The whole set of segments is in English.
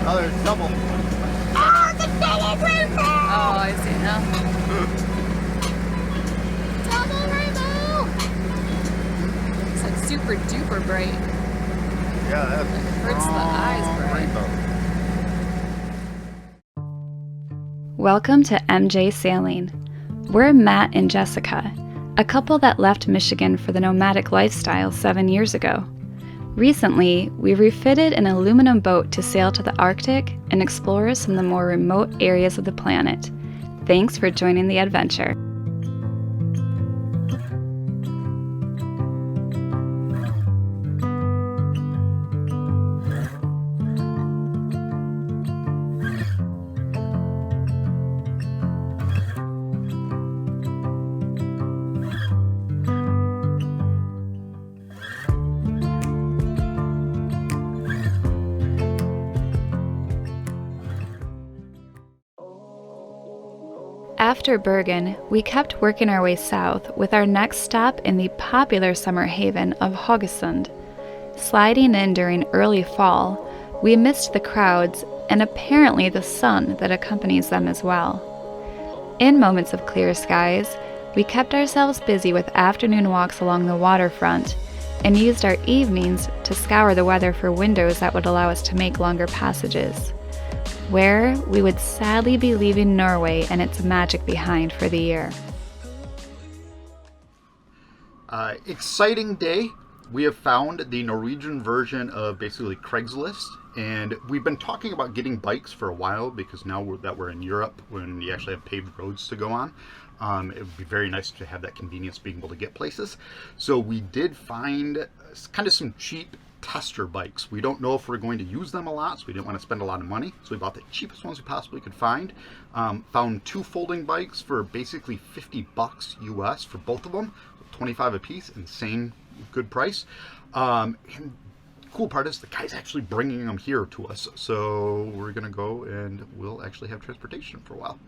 Oh, there's double. Ah, the double rainbow! Oh, I see it now. Double rainbow! It's like super duper bright. Yeah, that's It hurts the eyes bright. rainbow. Welcome to MJ Sailing. We're Matt and Jessica, a couple that left Michigan for the nomadic lifestyle 7 years ago. Recently, we refitted an aluminum boat to sail to the Arctic and explore some of the more remote areas of the planet. Thanks for joining the adventure. After Bergen, we kept working our way south with our next stop in the popular summer haven of Haugesund. Sliding in during early fall, we missed the crowds and apparently the sun that accompanies them as well. In moments of clear skies, we kept ourselves busy with afternoon walks along the waterfront and used our evenings to scour the weather for windows that would allow us to make longer passages, where we would sadly be leaving Norway and its magic behind for the year. Exciting day. We have found the Norwegian version of basically Craigslist, and we've been talking about getting bikes for a while because now that we're in Europe, when you actually have paved roads to go on, it would be very nice to have that convenience of being able to get places. So we did find kind of some cheap tester bikes. We don't know if we're going to use them a lot, so we didn't want to spend a lot of money, so we bought the cheapest ones we possibly could find. Found 2 folding bikes for basically $50 US for both of them, 25 a piece, and same good price. And cool part is the guy's actually bringing them here to us, so we're gonna go and we'll actually have transportation for a while.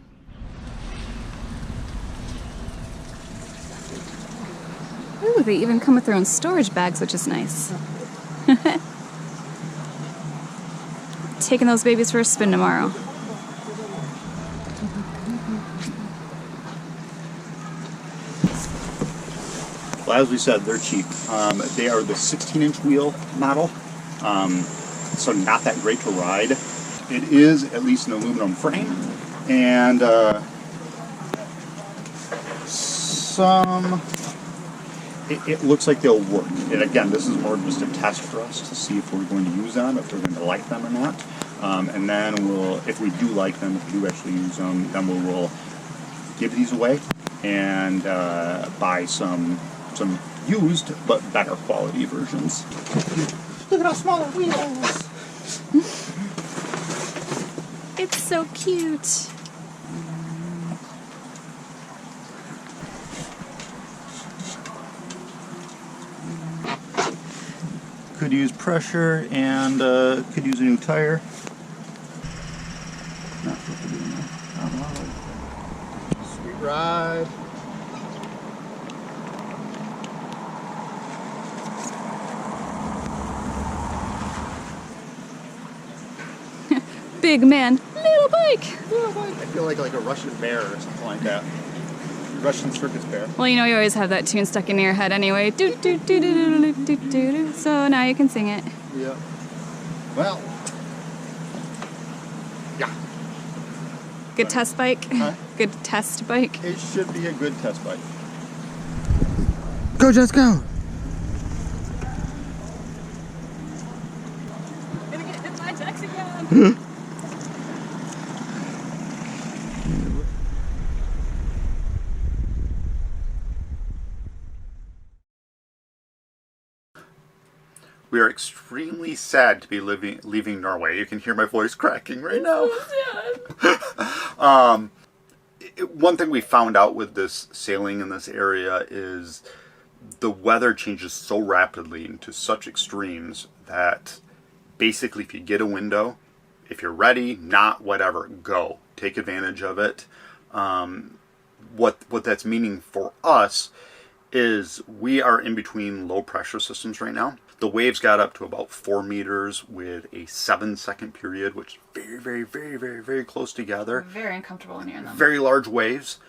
Ooh, they even come with their own storage bags, which is nice. Taking those babies for a spin tomorrow. Well, as we said, they're cheap. They are the 16-inch wheel model, so not that great to ride. It is at least an aluminum frame, and it looks like they'll work. And again, this is more just a test for us to see if we're going to use them, if we're going to like them or not. And then if we do like them, if we do actually use them, then we'll give these away and buy some used but better quality versions. Look at how small the wheels! It's so cute. Could use pressure and could use a new tire. Not what we're doing now. Sweet ride. Big man, little bike. I feel like a Russian bear or something like that. Russian circus bear. Well, you know you always have that tune stuck in your head anyway. Do do do do do do do do. So now you can sing it. Yeah. Well. Yeah. Good test bike. Huh? Good test bike. It should be a good test bike. Go, Jess, go! Gonna get hit by Jax again. We are extremely sad to be leaving Norway. You can hear my voice cracking right now. One thing we found out with this sailing in this area is the weather changes so rapidly into such extremes that basically if you get a window, if you're ready, not whatever, go. Take advantage of it. What that's meaning for us is we are in between low pressure systems right now. The waves got up to about 4 meters with a 7-second period, which is very, very, very, very, very close together. Very uncomfortable when you're in them. Very large waves,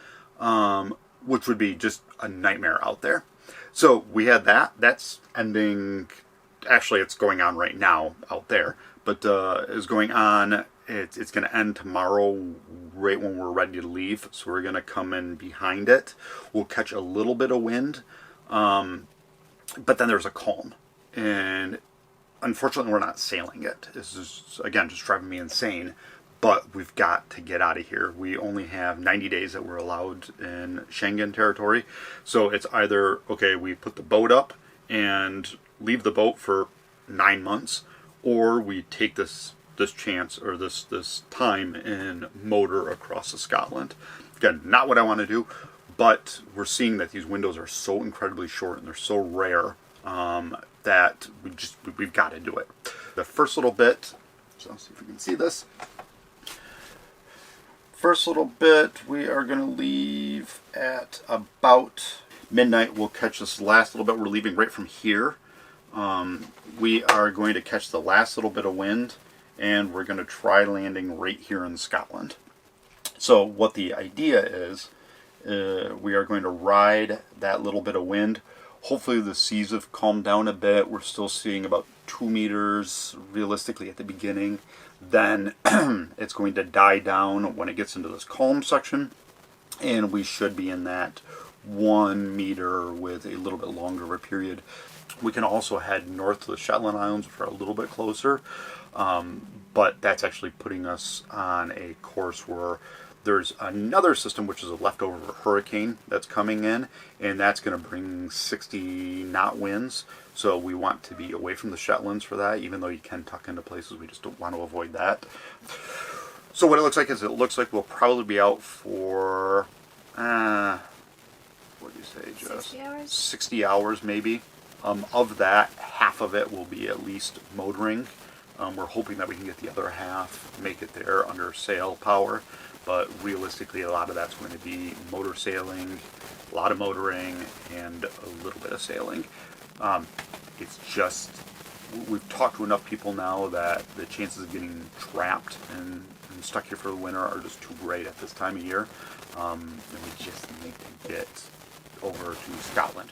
which would be just a nightmare out there. So we had that. That's ending. Actually, it's going on right now out there, but is going on. It's going to end tomorrow, right when we're ready to leave. So we're going to come in behind it. We'll catch a little bit of wind, but then there's a calm. And unfortunately, we're not sailing it. This is, again, just driving me insane. But we've got to get out of here. We only have 90 days that we're allowed in Schengen territory. So it's either, okay, we put the boat up and leave the boat for 9 months, or we take this chance or this time and motor across to Scotland. Again, not what I want to do, but we're seeing that these windows are so incredibly short and they're so rare that we've got to do it. The first little bit, so let's see if we can see this. First little bit, we are going to leave at about midnight. We'll catch this last little bit. We're leaving right from here. We are going to catch the last little bit of wind, and we're going to try landing right here in Scotland. So what the idea is, we are going to ride that little bit of wind. Hopefully the seas have calmed down a bit. We're still seeing about 2 meters realistically at the beginning. Then it's going to die down when it gets into this calm section, and we should be in that 1 meter with a little bit longer of a period. We can also head north to the Shetland Islands, which are a little bit closer, but that's actually putting us on a course where there's another system, which is a leftover hurricane that's coming in, and that's going to bring 60 knot winds. So we want to be away from the Shetlands for that, even though you can tuck into places. We just don't want to avoid that. So what it looks like is it looks like we'll probably be out for, what do you say, Jess? 60 hours? 60 hours maybe. Of that, half of it will be at least motoring. We're hoping that we can get the other half, make it there under sail power. But realistically, a lot of that's going to be motor sailing, a lot of motoring, and a little bit of sailing. It's just, we've talked to enough people now that the chances of getting trapped and stuck here for the winter are just too great at this time of year. And we just need to get over to Scotland.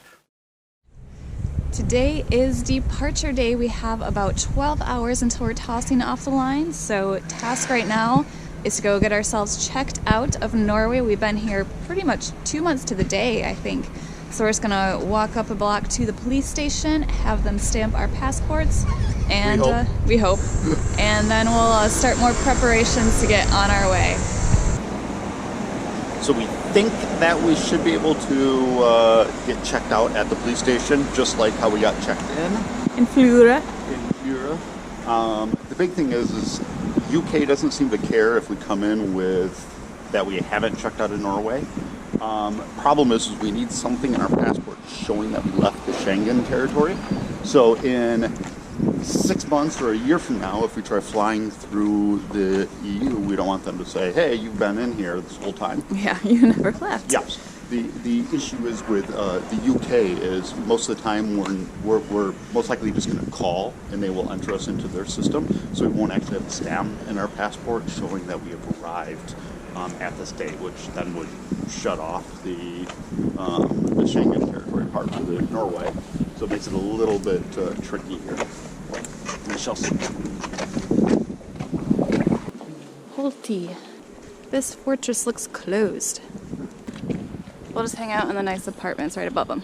Today is departure day. We have about 12 hours until we're tossing off the line. So task right now is to go get ourselves checked out of Norway. We've been here pretty much 2 months to the day, I think. So we're just gonna walk up a block to the police station, have them stamp our passports, and we hope. And then we'll start more preparations to get on our way. So we think that we should be able to get checked out at the police station, just like how we got checked in Flura. The big thing is UK doesn't seem to care if we come in with that we haven't checked out in Norway. Problem is we need something in our passport showing that we left the Schengen territory. So in 6 months or a year from now, if we try flying through the EU, we don't want them to say, hey, you've been in here this whole time. Yeah, you never left. Yes. The issue is with the UK is most of the time we're most likely just going to call and they will enter us into their system. So we won't actually have a stamp in our passport showing that we have arrived at this date, which then would shut off the Schengen territory part of Norway. So it makes it a little bit tricky here. We shall see. Holty. This fortress looks closed. We'll just hang out in the nice apartments right above them.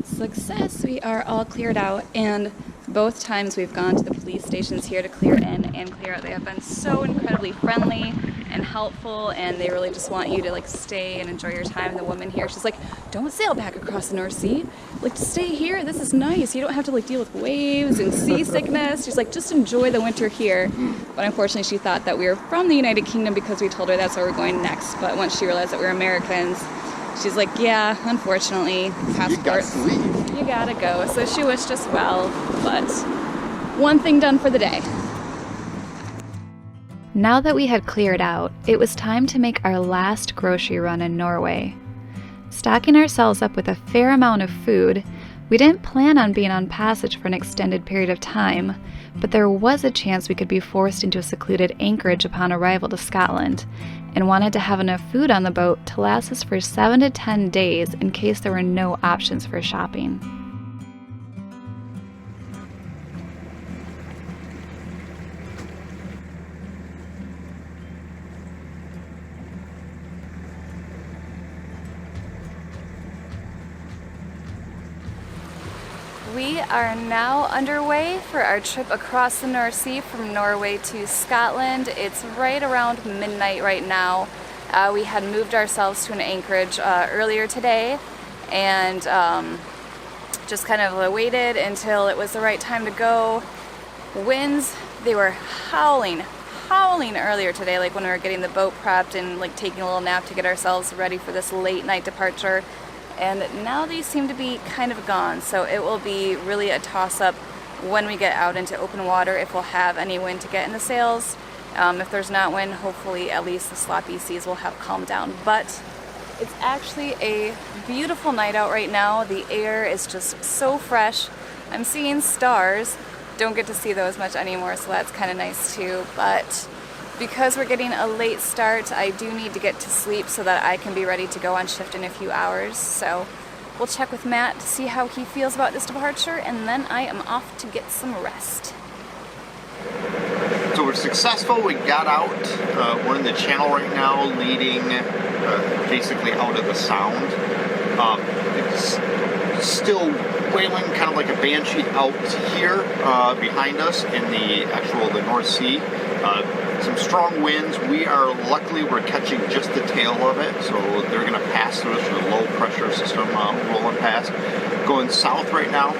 Success! We are all cleared out, and both times we've gone to the police stations here to clear in and clear out, they have been so incredibly friendly and helpful, and they really just want you to like stay and enjoy your time. And the woman here, she's like, don't sail back across the North Sea. Like, stay here. This is nice. You don't have to like deal with waves and seasickness. She's like, just enjoy the winter here. But unfortunately, she thought that we were from the United Kingdom because we told her that's where we're going next. But once she realized that we're Americans, she's like, yeah, unfortunately, passports. You gotta go. So she wished us well, but one thing done for the day. Now that we had cleared out, it was time to make our last grocery run in Norway. Stocking ourselves up with a fair amount of food, we didn't plan on being on passage for an extended period of time, but there was a chance we could be forced into a secluded anchorage upon arrival to Scotland, and wanted to have enough food on the boat to last us for 7 to 10 days in case there were no options for shopping. We are now underway for our trip across the North Sea from Norway to Scotland. It's right around midnight right now. We had moved ourselves to an anchorage earlier today and just kind of waited until it was the right time to go. Winds, they were howling earlier today, like when we were getting the boat prepped and like taking a little nap to get ourselves ready for this late night departure. And now these seem to be kind of gone, so it will be really a toss-up when we get out into open water if we'll have any wind to get in the sails. If there's not wind, hopefully at least the sloppy seas will have calmed down. But it's actually a beautiful night out right now. The air is just so fresh. I'm seeing stars. Don't get to see those much anymore, so that's kind of nice too. But because we're getting a late start, I do need to get to sleep so that I can be ready to go on shift in a few hours. So we'll check with Matt to see how he feels about this departure, and then I am off to get some rest. So we're successful. We got out. We're in the channel right now, leading basically out of the sound. It's still wailing kind of like a banshee out here behind us in the North Sea. Some strong winds. Luckily we're catching just the tail of it, so they're going to pass through us with a low pressure system rolling past. Going south right now,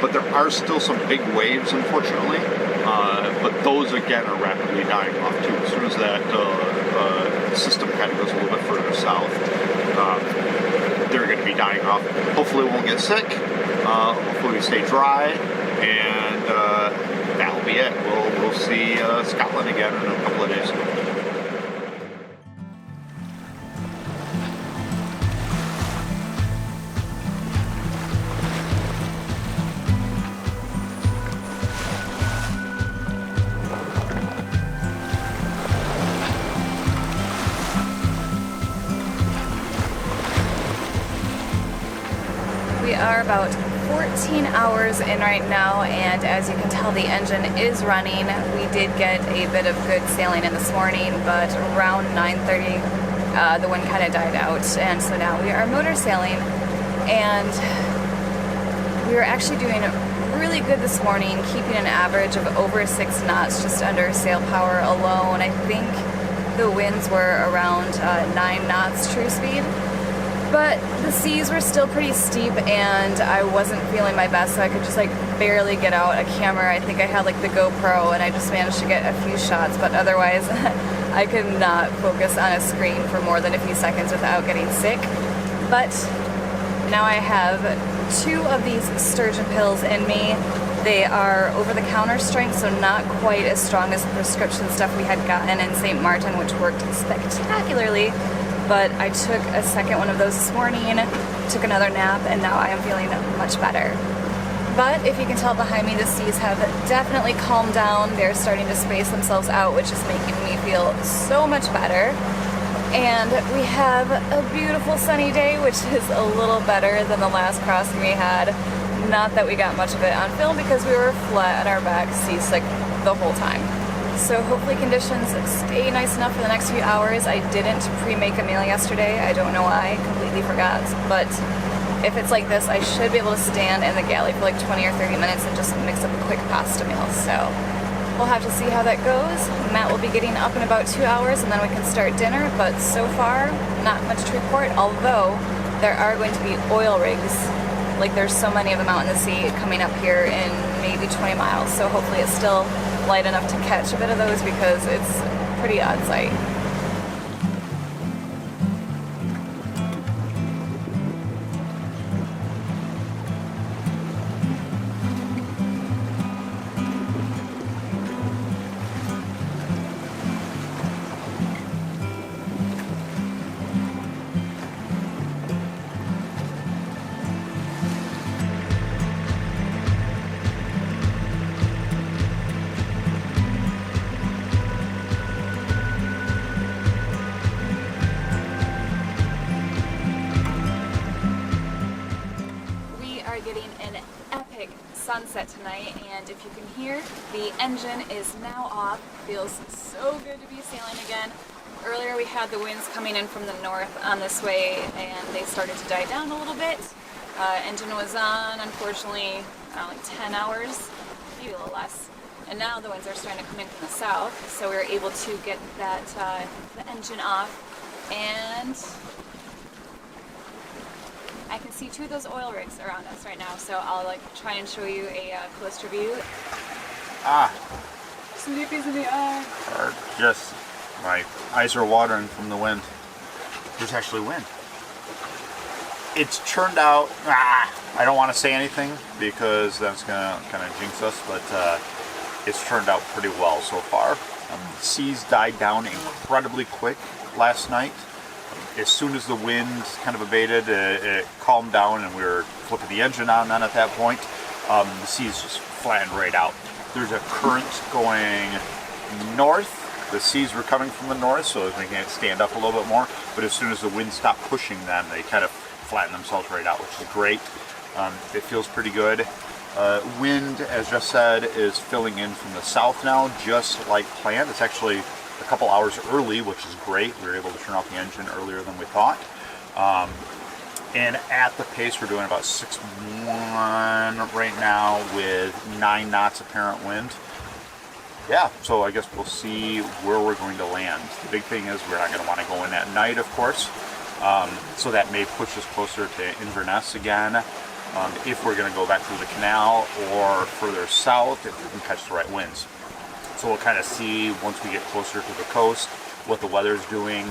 but there are still some big waves, unfortunately. But those again are rapidly dying off too. As soon as that system kind of goes a little bit further south, they're going to be dying off. Hopefully we won't get sick. Hopefully we stay dry, and that'll be it. We'll see Scotland again in a couple of days. We are about 14 hours in right now, and as you can tell, the engine is running. We did get a bit of good sailing in this morning, but around 9:30 the wind kind of died out, and so now we are motor sailing, and we are actually doing really good this morning, keeping an average of over 6 knots just under sail power alone. I think the winds were around 9 knots true speed. But the seas were still pretty steep, and I wasn't feeling my best, so I could just like barely get out a camera. I think I had like the GoPro, and I just managed to get a few shots, but otherwise I could not focus on a screen for more than a few seconds without getting sick. But now I have 2 of these sturgeon pills in me. They are over-the-counter strength, so not quite as strong as the prescription stuff we had gotten in St. Martin, which worked spectacularly. But I took a second one of those this morning, took another nap, and now I am feeling much better. But if you can tell behind me, the seas have definitely calmed down. They're starting to space themselves out, which is making me feel so much better. And we have a beautiful sunny day, which is a little better than the last crossing we had. Not that we got much of it on film because we were flat on our back, seasick the whole time. So hopefully conditions stay nice enough for the next few hours. I didn't pre-make a meal yesterday. I don't know why. I completely forgot. But if it's like this, I should be able to stand in the galley for like 20 or 30 minutes and just mix up a quick pasta meal. So we'll have to see how that goes. Matt will be getting up in about 2 hours, and then we can start dinner. But so far, not much to report, although there are going to be oil rigs. Like there's so many of them out in the sea coming up here in maybe 20 miles. So hopefully it's still light enough to catch a bit of those because it's pretty odd sight. sunset tonight, and if you can hear, the engine is now off. Feels so good to be sailing again. Earlier we had the winds coming in from the north on this way, and they started to die down a little bit. Engine was on, unfortunately, like 10 hours, maybe a little less. And now the winds are starting to come in from the south, so we were able to get that the engine off, and I can see 2 of those oil rigs around us right now, so I'll try and show you a closer view. Sleepies in the eye. Or just my eyes are watering from the wind. There's actually wind. It's turned out, I don't want to say anything because that's going to kind of jinx us, but it's turned out pretty well so far. The seas died down incredibly quick last night. As soon as the wind kind of abated, it calmed down and we were flipping the engine on then at that point. The seas just flattened right out. There's a current going north. The seas were coming from the north, so it was making it stand up a little bit more. But as soon as the wind stopped pushing them, they kind of flattened themselves right out, which is great. It feels pretty good. Wind, as just said, is filling in from the south now, just like planned. It's actually a couple hours early, which is great. We were able to turn off the engine earlier than we thought. And at the pace, we're doing about 6-1 right now with 9 knots apparent wind. Yeah, so I guess we'll see where we're going to land. The big thing is we're not going to want to go in at night, of course. So that may push us closer to Inverness again. If we're going to go back through the canal or further south, if we can catch the right winds. So we'll kind of see once we get closer to the coast what the weather's doing.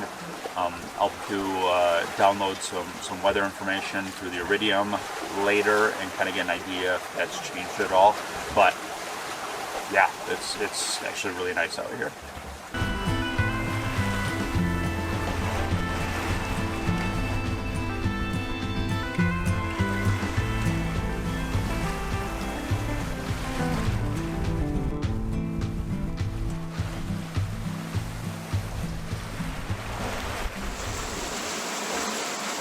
I'll download some weather information through the Iridium later and kind of get an idea if that's changed at all. But yeah, it's actually really nice out here.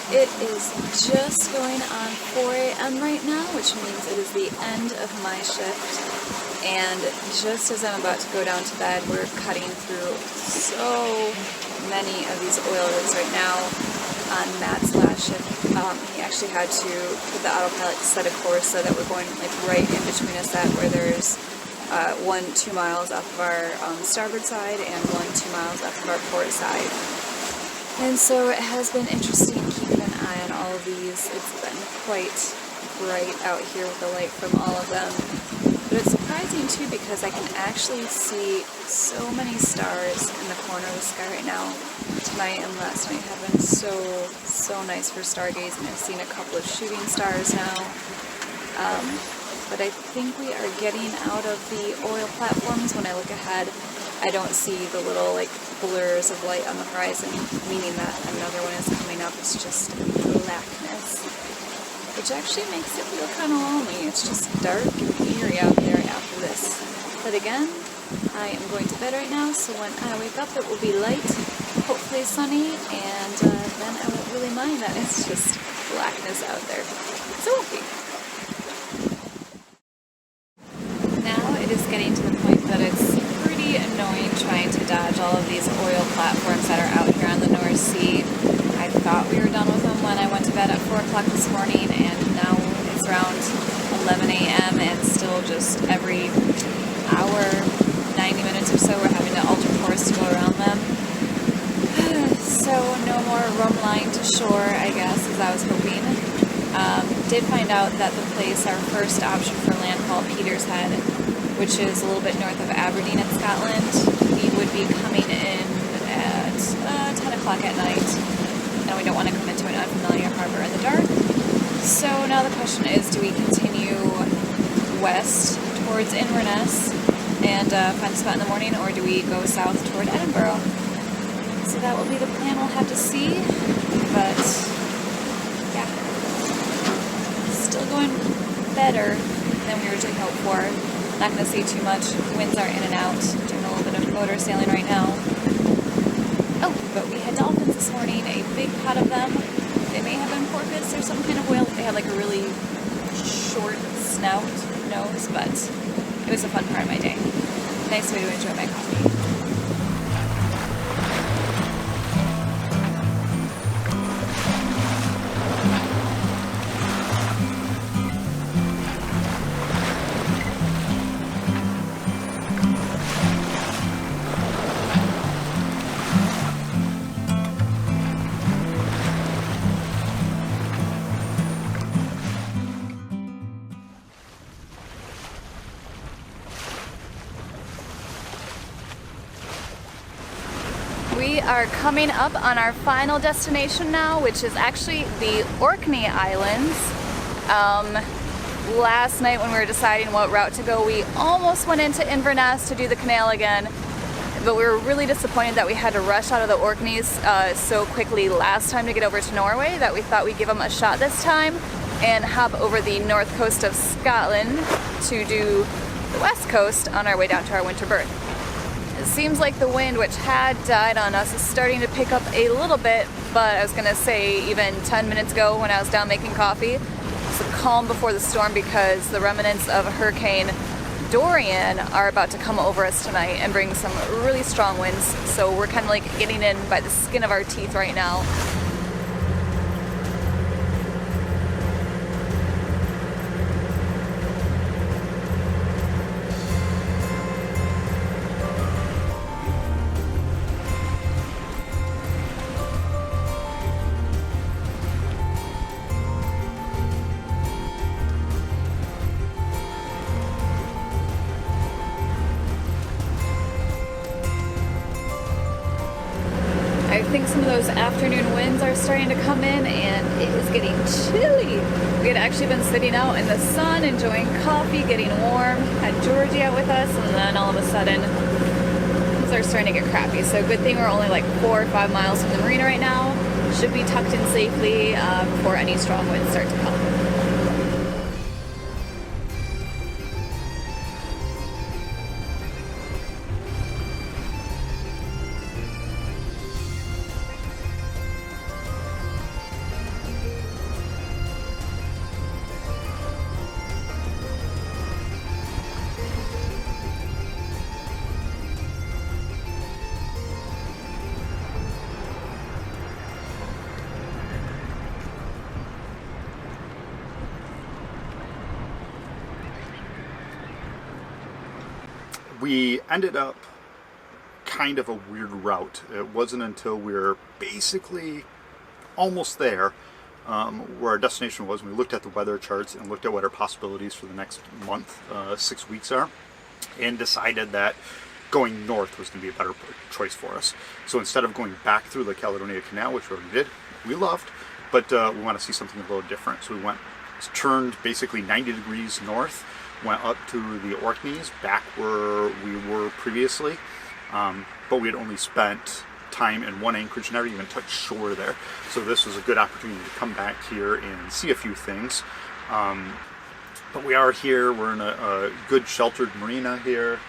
It is just going on 4 a.m. right now, which means it is the end of my shift. And just as I'm about to go down to bed, we're cutting through so many of these oil rigs right now. On Matt's last shift, he actually had to put the autopilot to set a course so that we're going right in between a set where there's 1-2 miles off of our starboard side and 1-2 miles off of our port side. And so it has been interesting keeping an eye on all of these. It's been quite bright out here with the light from all of them. But it's surprising too because I can actually see so many stars in the corner of the sky right now. Tonight and last night have been so nice for stargazing. I've seen a couple of shooting stars now. But I think we are getting out of the oil platforms. When I look ahead, I don't see the little blurs of light on the horizon, meaning that another one is coming up. It's just blackness, which actually makes it feel kind of lonely. It's just dark and eerie out there after this. But again, I am going to bed right now, so when I wake up it will be light, hopefully sunny, and then I won't really mind that it's just blackness out there. So it won't be. Now it is getting to the point that it's pretty annoying trying to dodge all of these oil platforms that are out here on the North Sea. I thought we were done with them when I went to bed at 4 o'clock this morning, and now it's around 11 a.m. and still just every hour, 90 minutes or so, we're having to alter course to go around them. So no more rum line to shore, I guess, as I was hoping. Did find out that the place, our first option for land, called Petershead, which is a little bit north of Aberdeen in Scotland, we would be coming in at 10 o'clock at night, and we don't want to come into an unfamiliar harbor in the dark. So now the question is, do we continue west towards Inverness and find a spot in the morning, or do we go south toward Edinburgh? So that will be the plan. We'll have to see, but yeah, still going better than we originally hoped for. Not going to see too much. Winds are in and out. Doing a little bit of motor sailing right now. Oh, but we had dolphins this morning, a big pot of them. They may have been porpoise or some kind of whale. They have a really short snout, knows, but it was a fun part of my day. Nice way to enjoy my coffee. We are coming up on our final destination now, which is actually the Orkney Islands. Last night when we were deciding what route to go, we almost went into Inverness to do the canal again, but we were really disappointed that we had to rush out of the Orkneys so quickly last time to get over to Norway that we thought we'd give them a shot this time and hop over the north coast of Scotland to do the west coast on our way down to our winter berth. It seems like the wind, which had died on us, is starting to pick up a little bit, but I was going to say even 10 minutes ago when I was down making coffee, it's a calm before the storm because the remnants of Hurricane Dorian are about to come over us tonight and bring some really strong winds, so we're kind of like getting in by the skin of our teeth right now. I think some of those afternoon winds are starting to come in and it is getting chilly. We had actually been sitting out in the sun, enjoying coffee, getting warm, had Georgie out with us, and then all of a sudden things are starting to get crappy. So good thing we're only like 4 or 5 miles from the marina right now. Should be tucked in safely before any strong winds start to come. We ended up kind of a weird route. It wasn't until we were basically almost there where our destination was. We looked at the weather charts and looked at what our possibilities for the next month, 6 weeks are, and decided that going north was going to be a better choice for us. So instead of going back through the Caledonia Canal, which we already did, we loved, but we want to see something a little different. So we turned basically 90 degrees north, went up to the Orkneys, back where we were previously, but we had only spent time in one anchorage, never even touched shore there. So this was a good opportunity to come back here and see a few things. But we are here, we're in a good sheltered marina here.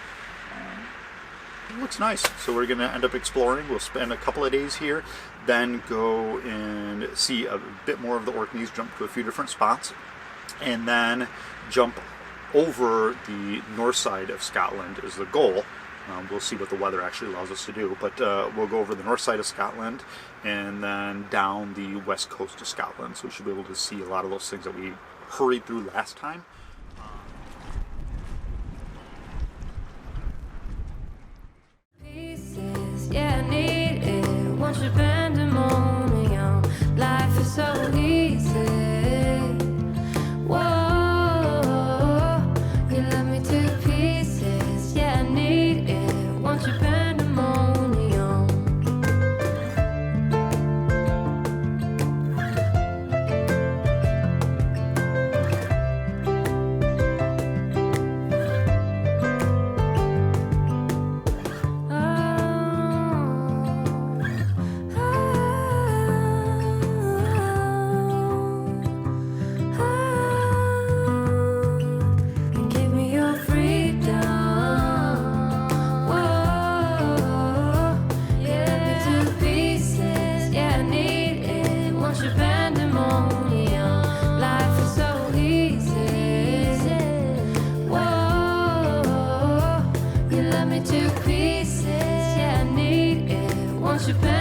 It looks nice, so we're going to end up exploring. We'll spend a couple of days here, then go and see a bit more of the Orkneys, jump to a few different spots, and then jump over the north side of Scotland is the goal. We'll see what the weather actually allows us to do, but we'll go over the north side of Scotland and then down the west coast of Scotland, so we should be able to see a lot of those things that we hurried through last time. Yeah, I need it. Once you're pandemonium, life is so easy. Whoa, you love me to pieces. Yeah, I need it. Once you're pandemonium. me to pieces. Yeah, I need it. Won't you bend